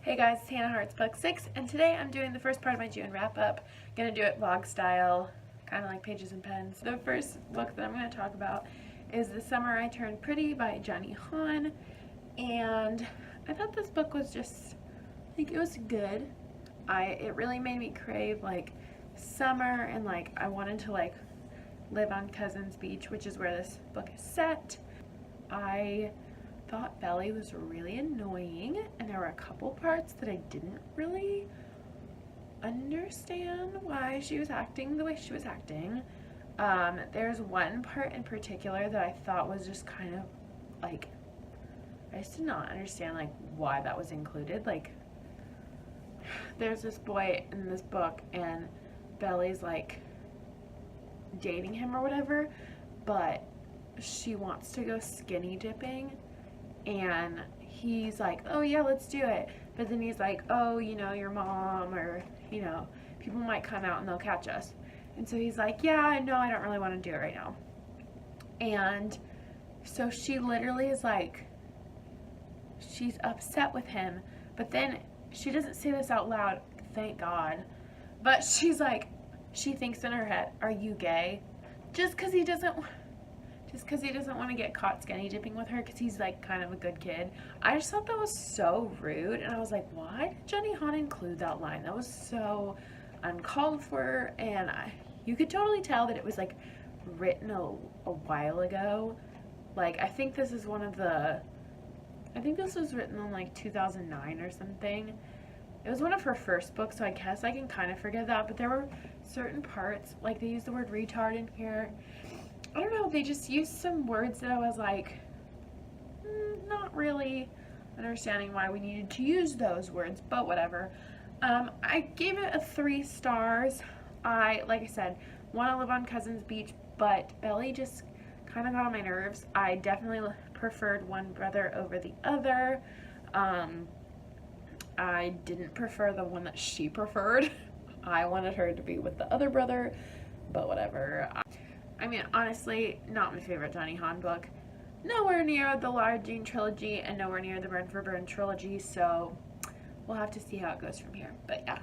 Hey guys, it's Hannah Hart's Book 6, and today I'm doing the first part of my June wrap-up. I'm going to do it vlog style, kind of like Pages and Pens. The first book that I'm going to talk about is The Summer I Turned Pretty by Jenny Han, and I thought this book was just, like, it was good. It really made me crave, like, summer, and, like, I wanted to, like, live on Cousins Beach, which is where this book is set. I thought Belly was really annoying, and there were a couple parts that I didn't really understand why she was acting the way she was acting. There's one part in particular that I thought was just kind of like, I just did not understand like why that was included. Like, there's this boy in this book and Belly's like dating him or whatever, but she wants to go skinny dipping. And he's like, oh yeah, let's do it. But then he's like, oh, you know, your mom or, you know, people might come out and they'll catch us. And so he's like, yeah, no, I don't really want to do it right now. And so she literally is like, she's upset with him. But then she doesn't say this out loud, thank God. But she's like, she thinks in her head, are you gay? Just because he doesn't want to get caught skinny dipping with her because he's like kind of a good kid. I just thought that was so rude, and I was like, why did Jenny Han include that line? That was so uncalled for, and you could totally tell that it was like written a while ago. Like, I think this was written in like 2009 or something. It was one of her first books, so I guess I can kind of forgive that, but there were certain parts, like they used the word retard in here. I don't know, they just used some words that I was like, not really understanding why we needed to use those words, but whatever. I gave it a 3 stars. Like I said, want to live on Cousins Beach, but Belly just kind of got on my nerves. I definitely preferred one brother over the other. I didn't prefer the one that she preferred. I wanted her to be with the other brother, but whatever. I mean, honestly, not my favorite Jenny Han book. Nowhere near the Lara Jean trilogy and nowhere near the Burn for Burn trilogy, so we'll have to see how it goes from here. But yeah,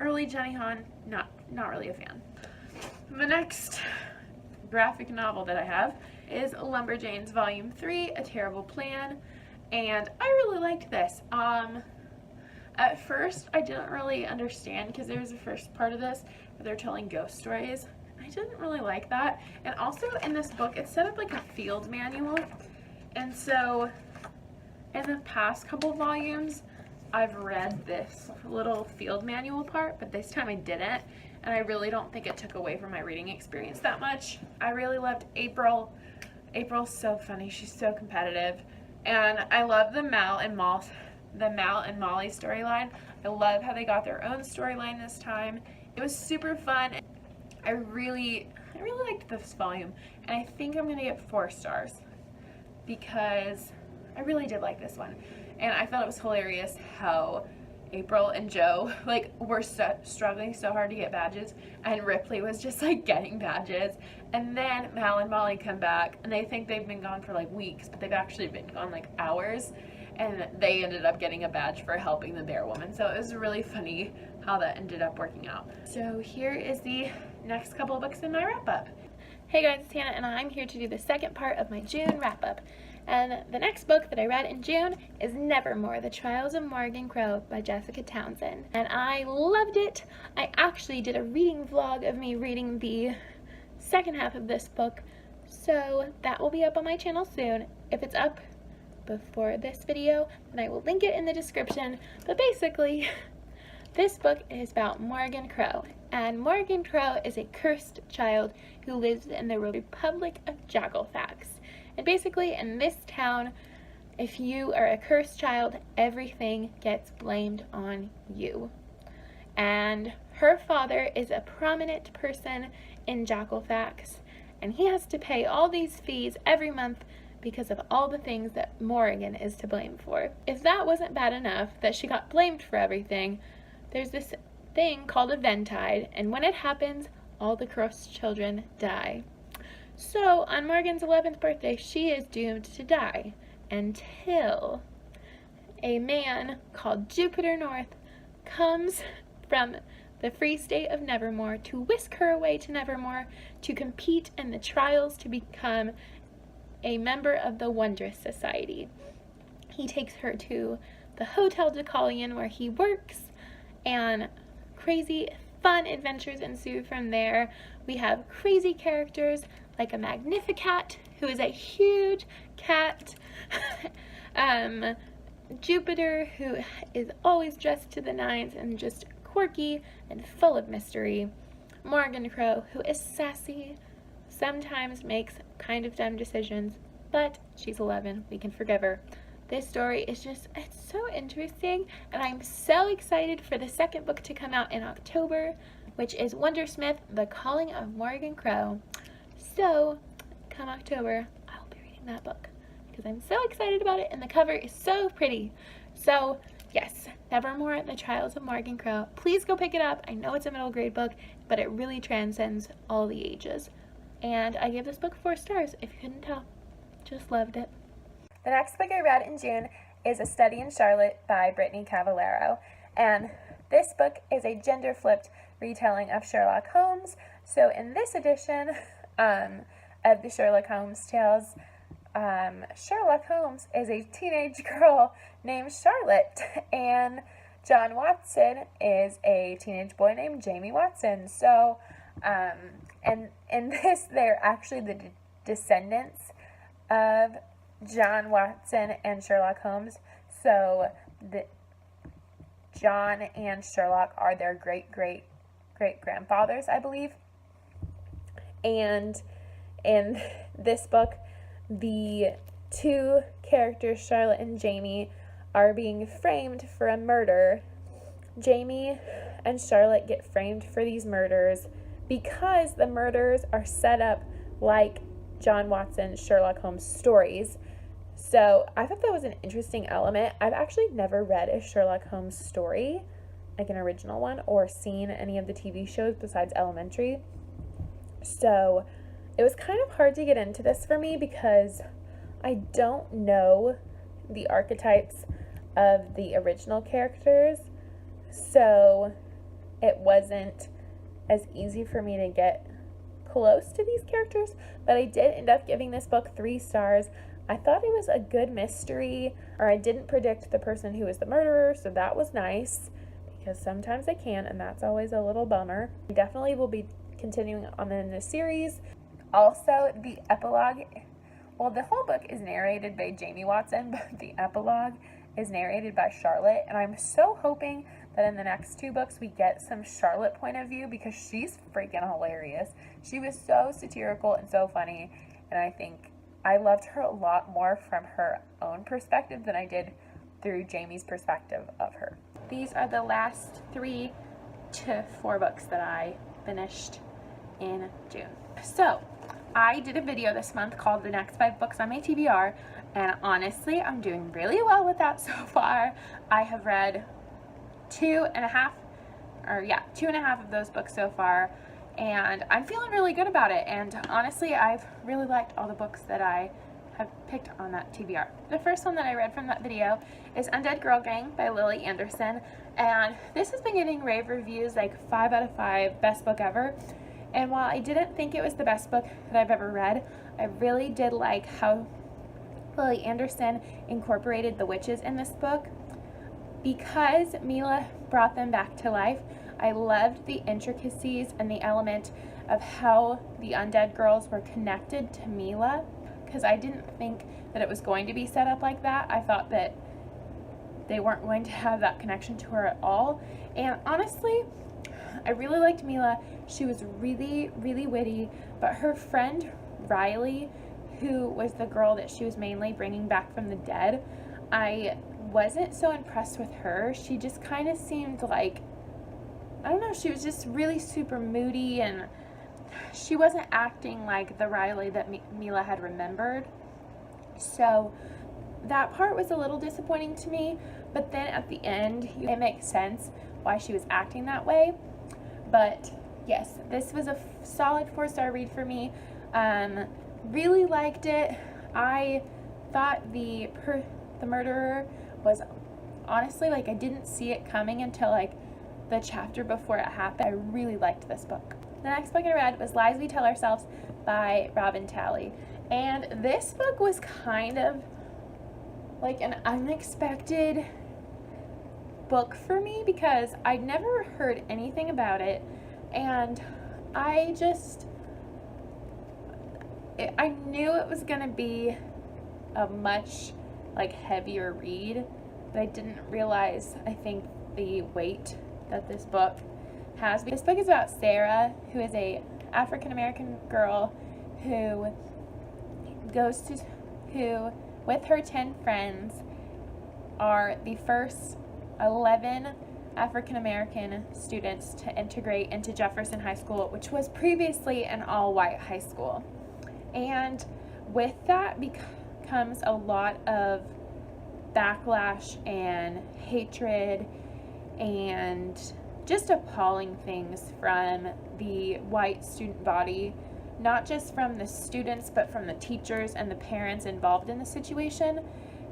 early Jenny Han, not really a fan. The next graphic novel that I have is Lumberjanes Volume 3, A Terrible Plan, and I really liked this. At first, I didn't really understand because there was the first part of this where they're telling ghost stories. I didn't really like that. And also in this book, it's set up like a field manual. And so in the past couple volumes, I've read this little field manual part, but this time I didn't. And I really don't think it took away from my reading experience that much. I really loved April. April's so funny. She's so competitive. And I love the Mal and Molly storyline. I love how they got their own storyline this time. It was super fun. I really liked this volume, and I think I'm gonna get 4 stars because I really did like this one, and I thought it was hilarious how April and Joe like were struggling so hard to get badges, and Ripley was just like getting badges, and then Mal and Molly come back, and they think they've been gone for like weeks, but they've actually been gone like hours, and they ended up getting a badge for helping the bear woman. So it was really funny how that ended up working out. So here is the next couple of books in my wrap-up. Hey guys, it's Hannah, and I'm here to do the second part of my June wrap-up. And the next book that I read in June is Nevermoor, The Trials of Morrigan Crow by Jessica Townsend. And I loved it. I actually did a reading vlog of me reading the second half of this book, so that will be up on my channel soon. If it's up before this video, then I will link it in the description. But basically, this book is about Morrigan Crow, and Morrigan Crow is a cursed child who lives in the Republic of Jagglefacts. And basically, in this town, if you are a cursed child, everything gets blamed on you. And her father is a prominent person in Jagglefacts, and he has to pay all these fees every month because of all the things that Morrigan is to blame for. If that wasn't bad enough that she got blamed for everything, there's this thing called a Ventide, and when it happens, all the cursed children die. So on Morrigan's 11th birthday, she is doomed to die until a man called Jupiter North comes from the free state of Nevermoor to whisk her away to Nevermoor to compete in the trials to become a member of the Wondrous Society. He takes her to the Hotel Decalion where he works, and crazy fun adventures ensue from there. We have crazy characters like a Magnificat, who is a huge cat, Jupiter, who is always dressed to the nines and just quirky and full of mystery, Morrigan Crow, who is sassy, sometimes makes kind of dumb decisions, but she's 11, we can forgive her. This story is just, it's so interesting, and I'm so excited for the second book to come out in October, which is Wondersmith, The Calling of Morrigan Crow. So, come October, I'll be reading that book, because I'm so excited about it, and the cover is so pretty. So, yes, Nevermoor, The Trials of Morrigan Crow. Please go pick it up. I know it's a middle grade book, but it really transcends all the ages. And I gave this book 4 stars, if you couldn't tell. Just loved it. The next book I read in June is A Study in Charlotte by Brittany Cavallaro, and this book is a gender-flipped retelling of Sherlock Holmes. So in this edition of the Sherlock Holmes tales, Sherlock Holmes is a teenage girl named Charlotte, and John Watson is a teenage boy named Jamie Watson. So, and in this, they're actually the descendants of John Watson and Sherlock Holmes. So John and Sherlock are their great-great-great-grandfathers, I believe. And in this book, the 2 characters, Charlotte and Jamie, are being framed for a murder. Jamie and Charlotte get framed for these murders because the murders are set up like John Watson's Sherlock Holmes stories. So I thought that was an interesting element. I've actually never read a Sherlock Holmes story, like an original one, or seen any of the TV shows besides Elementary. So it was kind of hard to get into this for me because I don't know the archetypes of the original characters. So it wasn't as easy for me to get close to these characters, but I did end up giving this book 3 stars. I thought it was a good mystery, or I didn't predict the person who was the murderer, so that was nice, because sometimes I can, and that's always a little bummer. I definitely will be continuing on in the series. Also, the epilogue, well, the whole book is narrated by Jamie Watson, but the epilogue is narrated by Charlotte, and I'm so hoping that in the next 2 books we get some Charlotte point of view, because she's freaking hilarious. She was so satirical and so funny, and I think I loved her a lot more from her own perspective than I did through Jamie's perspective of her. These are the last 3 to 4 books that I finished in June. So, I did a video this month called The Next 5 Books on My TBR, and honestly, I'm doing really well with that so far. I have read 2.5 of those books so far, and I'm feeling really good about it, and honestly, I've really liked all the books that I have picked on that TBR. The first one that I read from that video is Undead Girl Gang by Lily Anderson, and this has been getting rave reviews, like 5 out of 5, best book ever. And while I didn't think it was the best book that I've ever read, I really did like how Lily Anderson incorporated the witches in this book. Because Mila brought them back to life, I loved the intricacies and the element of how the undead girls were connected to Mila, because I didn't think that it was going to be set up like that. I thought that they weren't going to have that connection to her at all. And honestly, I really liked Mila. She was really, really witty, but her friend Riley, who was the girl that she was mainly bringing back from the dead, I wasn't so impressed with her. She just kind of seemed like, I don't know, she was just really super moody, and she wasn't acting like the Riley that Mila had remembered. So that part was a little disappointing to me, but then at the end, it makes sense why she was acting that way. But yes, this was a solid 4-star read for me. Really liked it. I thought the murderer was honestly, like, I didn't see it coming until, like, the chapter before it happened. I really liked this book. The next book I read was Lies We Tell Ourselves by Robin Talley. And this book was kind of like an unexpected book for me because I'd never heard anything about it, and I knew it was gonna be a much like heavier read, but I didn't realize, I think, the weight that this book has. This book is about Sarah, who is a African American girl who with her 10 friends are the first 11 African American students to integrate into Jefferson High School, which was previously an all-white high school. And with that comes a lot of backlash and hatred and just appalling things from the white student body, not just from the students, but from the teachers and the parents involved in the situation.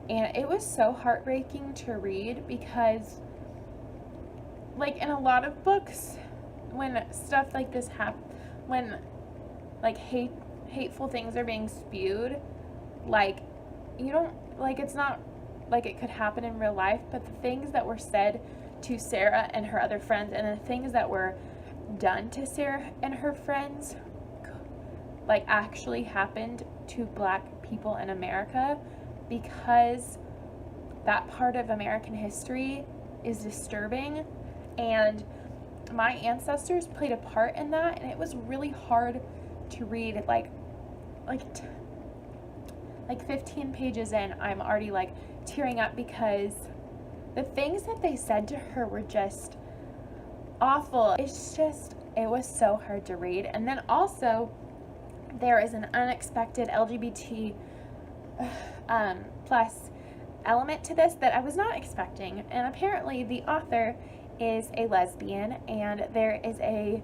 And it was so heartbreaking to read because, like, in a lot of books, when stuff like this when like hateful things are being spewed, like, you don't, like, it's not like it could happen in real life, but the things that were said to Sarah and her other friends and the things that were done to Sarah and her friends, like, actually happened to Black people in America, because that part of American history is disturbing, and my ancestors played a part in that, and it was really hard to read. Like 15 pages in, I'm already like tearing up because the things that they said to her were just awful. It was so hard to read. And then also there is an unexpected LGBT plus element to this that I was not expecting. And apparently the author is a lesbian, and there is a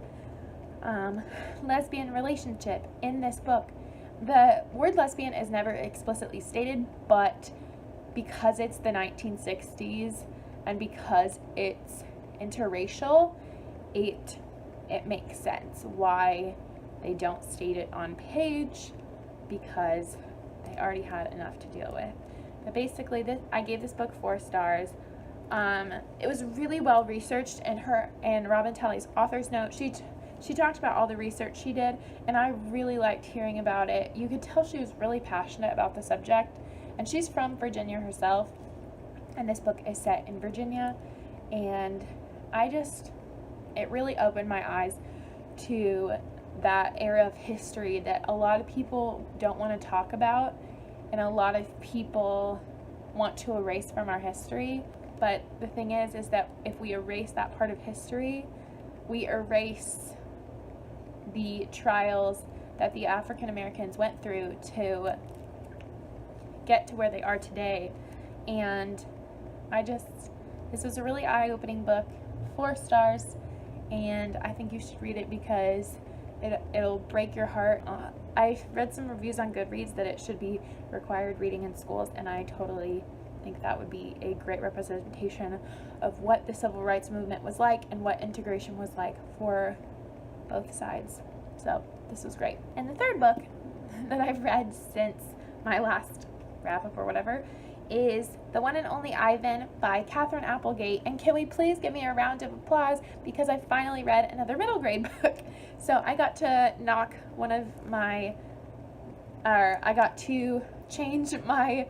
lesbian relationship in this book. The word lesbian is never explicitly stated, but because it's the 1960s and because it's interracial, it makes sense why they don't state it on page, because they already had enough to deal with. But basically, I gave this book 4 stars. It was really well researched, and Robin Talley's author's note, she talked about all the research she did, and I really liked hearing about it. You could tell she was really passionate about the subject, and she's from Virginia herself, and this book is set in Virginia, and it really opened my eyes to that era of history that a lot of people don't want to talk about, and a lot of people want to erase from our history. But the thing is that if we erase that part of history, we erase the trials that the African Americans went through to get to where they are today. And this was a really eye-opening book, 4 stars, and I think you should read it because it'll break your heart. I've read some reviews on Goodreads that it should be required reading in schools, and I totally think that would be a great representation of what the civil rights movement was like and what integration was like for both sides. So this was great. And the third book that I've read since my last wrap-up or whatever is The One and Only Ivan by Katherine Applegate. And can we please give me a round of applause because I finally read another middle grade book. So I got to I got to change my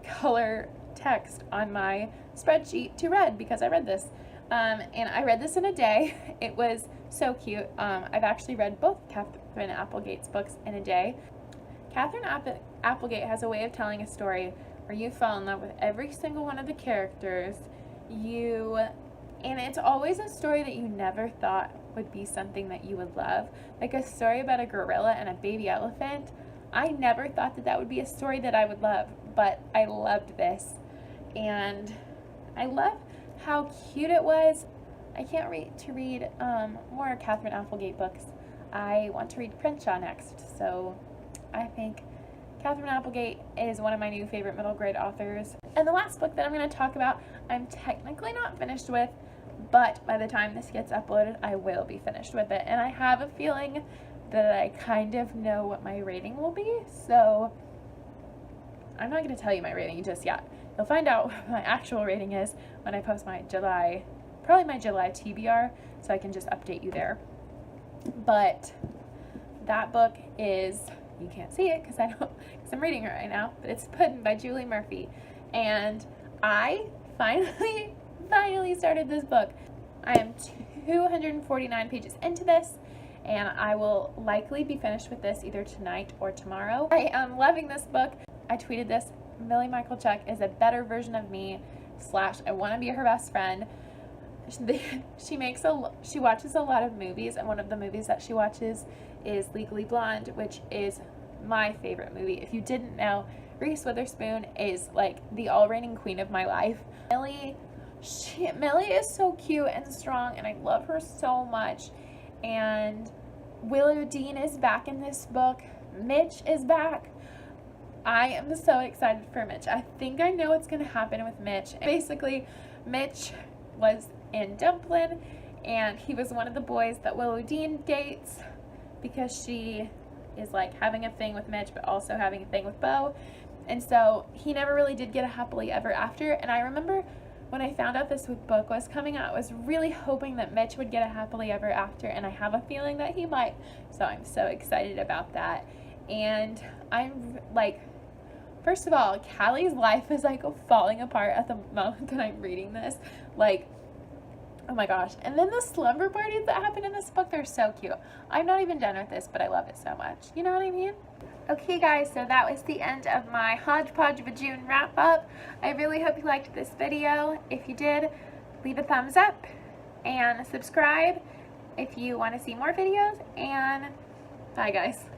color text on my spreadsheet to red because I read this. And I read this in a day. It was so cute. I've actually read both Katherine Applegate's books in a day. Katherine Applegate has a way of telling a story where you fall in love with every single one of the characters. And it's always a story that you never thought would be something that you would love. Like a story about a gorilla and a baby elephant. I never thought that would be a story that I would love, but I loved this. And I love how cute it was. I can't wait to read more Katherine Applegate books. I want to read Crenshaw next, so I think Katherine Applegate is one of my new favorite middle grade authors. And the last book that I'm going to talk about, I'm technically not finished with, but by the time this gets uploaded, I will be finished with it. And I have a feeling that I kind of know what my rating will be, so I'm not going to tell you my rating just yet. You'll find out what my actual rating is when I post my July TBR, so I can just update you there. But that book is, you can't see it because I'm reading it right now, but it's Puddin by Julie Murphy. And I finally started this book. I am 249 pages into this, and I will likely be finished with this either tonight or tomorrow. I am loving this book. I tweeted this. Millie Michael Chuck is a better version of me / I want to be her best friend. She watches a lot of movies, and one of the movies that she watches is Legally Blonde, which is my favorite movie. If you didn't know, Reese Witherspoon is like the all-reigning queen of my life. Millie is so cute and strong, and I love her so much. And Willow Dean is back in this book. Mitch is back. I am so excited for Mitch. I think I know what's going to happen with Mitch. Basically, Mitch was in Dumplin', and he was one of the boys that Willow Dean dates because she is like having a thing with Mitch, but also having a thing with Bo. And so he never really did get a happily ever after. And I remember when I found out this book was coming out, I was really hoping that Mitch would get a happily ever after, and I have a feeling that he might. So I'm so excited about that. And I'm like, first of all, Callie's life is like falling apart at the moment that I'm reading this. Like, oh my gosh. And then the slumber parties that happen in this book, they're so cute. I'm not even done with this, but I love it so much. You know what I mean? Okay guys, so that was the end of my hodgepodge of a June wrap up. I really hope you liked this video. If you did, leave a thumbs up and subscribe if you want to see more videos, and bye guys.